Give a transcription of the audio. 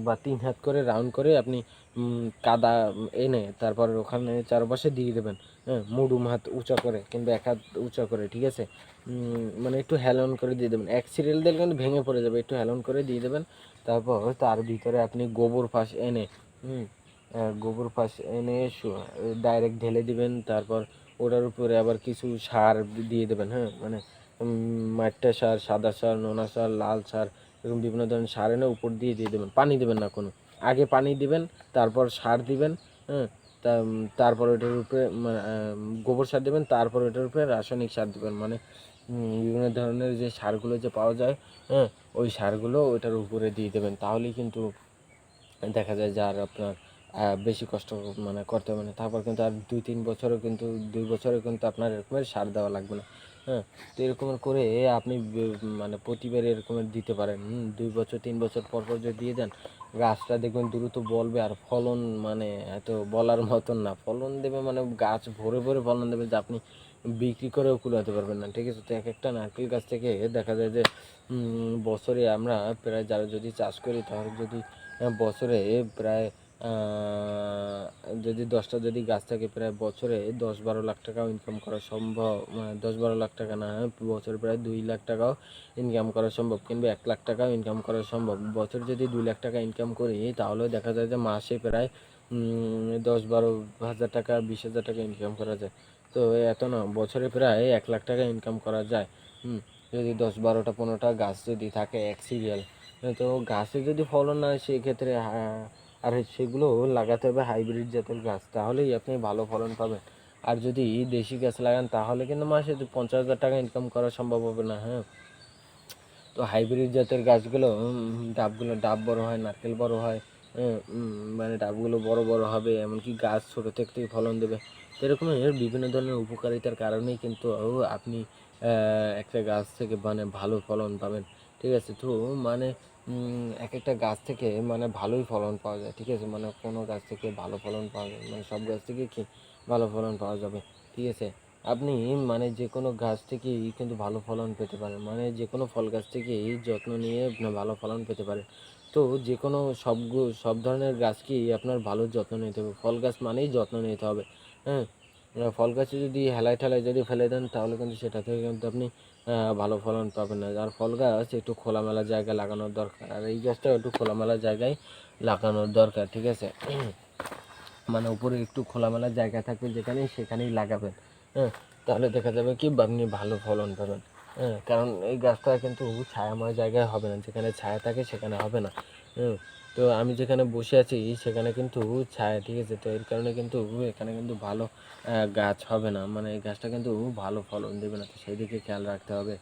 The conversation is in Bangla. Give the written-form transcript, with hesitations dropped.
বা 3 হাত করে রাউন্ড করে আপনি কাদা এনে তারপর ওখানে চারপাশে দিয়ে দেবেন। হ্যাঁ, মুডুম হাত উঁচা করে কিংবা 1 হাত উঁচা করে, ঠিক আছে? মানে একটু হেলন করে দিয়ে দেবেন। এক সিরিয়াল দিলে কিন্তু ভেঙে পড়ে যাবে, একটু হেলন করে দিয়ে দেবেন। তারপর তার ভিতরে আপনি গোবর ফাঁস এনে গোবর ফাঁস এনে ডাইরেক্ট ঢেলে দিবেন। তারপর ওটার উপরে আবার কিছু সার দিয়ে দেবেন। হ্যাঁ, মানে মাইট্টা সার, সাদা সার, নোনা সার, লাল সার, এরকম বিভিন্ন ধরনের সার এনে উপর দিয়ে দেবেন। পানি দেবেন না কোনো, আগে পানি দিবেন, তারপর সার দিবেন। হ্যাঁ, তারপর ওটার উপরে গোবর সার দেবেন, তারপর ওটার উপরে রাসায়নিক সার দেবেন। মানে বিভিন্ন ধরনের যে সারগুলো যে পাওয়া যায়, হ্যাঁ, ওই সারগুলো ওইটার উপরে দিয়ে দেবেন। তাহলেই কিন্তু দেখা যায় যে আর আপনার বেশি কষ্ট মানে করতে হবে না। তারপর কিন্তু আর 2-3 বছরও কিন্তু 2 বছরেও কিন্তু আপনার এরকমের সার দেওয়া লাগবে না। হ্যাঁ, তো এরকমের করে আপনি মানে প্রতিবার এরকমের দিতে পারেন। 2 বছর 3 বছর পর পর যদি দিয়ে দেন, গাছটা দেখবেন দ্রুত বলবে আর ফলন মানে এত বলার মতন না। ফলন দেবে মানে গাছ ভরে ভরে ফলন দেবে যে আপনি বিক্রি করেও কুলাতে পারবেন না, ঠিক আছে? তো একটা নারকেল গাছ থেকে দেখা যায় যে বছরে আমরা প্রায় যারা যদি চাষ করি তাহলে যদি বছরে প্রায় যদি 10টা যদি গাছ থাকে, প্রায় বছরে 10-12 লাখ টাকাও ইনকাম করা সম্ভব। 10-12 লাখ টাকা না, বছরে প্রায় 2 লাখ টাকাও ইনকাম করা সম্ভব, কিংবা 1 লাখ টাকাও ইনকাম করা সম্ভব। বছরে যদি 2 লাখ টাকা ইনকাম করি তাহলেও দেখা যায় যে মাসে প্রায় 10-12 হাজার টাকা, 20,000 টাকা ইনকাম করা যায়। তো এত না, বছরে প্রায় 1 লাখ টাকা ইনকাম করা যায়। যদি 10-12টা 15টা গাছ যদি থাকে এক সিরিয়াল, তো গাছে যদি ফলন না হয় সেক্ষেত্রে আর সেগুলো লাগাতে হবে হাইব্রিড জাতের গাছ, তাহলেই আপনি ভালো ফলন পাবেন। আর যদি দেশি গাছ লাগান তাহলে কিন্তু মাসে 50,000 টাকা ইনকাম করা সম্ভব হবে না। হ্যাঁ, তো হাইব্রিড জাতের গাছগুলো ডাব বড় হয়, নারকেল বড় হয়। মানে ডাবগুলো বড় বড় হবে, এমনকি গাছ ছোটো থেকে ফলন দেবে। তো এরকমের বিভিন্ন ধরনের উপকারিতার কারণেই কিন্তু আপনি একটা গাছ থেকে মানে ভালো ফলন পাবেন, ঠিক আছে? তো মানে এক একটা গাছ থেকে মানে ভালোই ফলন পাওয়া যায়, ঠিক আছে? মানে কোনো গাছ থেকে ভালো ফলন পাওয়া যায় মানে সব গাছ থেকে কি ভালো ফলন পাওয়া যাবে, ঠিক আছে? আপনি মানে যে কোনো গাছ থেকেই কিন্তু ভালো ফলন পেতে পারেন। মানে যে কোনো ফল গাছ থেকেই যত্ন নিয়ে আপনার ভালো ফলন পেতে পারেন। তো যে কোনো সব ধরনের গাছকেই আপনার ভালো যত্ন নিতে হবে। ফল গাছ মানেই যত্ন নিতে হবে। হ্যাঁ, ফল গাছে যদি হেলায় ঠেলায় যদি ফেলে দেন তাহলে কিন্তু সেটা থেকে কিন্তু আপনি ভালো ফলন পাবেন না। আর ফল গাছ একটু খোলামেলা জায়গায় লাগানোর দরকার। আর এই গাছটাও একটু খোলামেলা জায়গায় লাগানোর দরকার, ঠিক আছে? মানে উপরে একটু খোলামেলা জায়গা থাকবে যেখানেই সেখানেই লাগাবেন। হ্যাঁ, তাহলে দেখা যাবে কি আপনি ভালো ফলন পাবেন। হ্যাঁ, কারণ এই গাছটা কিন্তু ছায়াময় জায়গায় হবে না, যেখানে ছায়া থাকে সেখানে হবে না। হ্যাঁ, তো আমি যেখানে বসে আছি সেখানে কিন্তু ছায়া, ঠিক আছে? তো এর কারণে কিন্তু এখানে কিন্তু ভালো গাছ হবে না, মানে এই গাছটা কিন্তু ভালো ফলন দেবে না, তো সেই দিকে খেয়াল রাখতে হবে।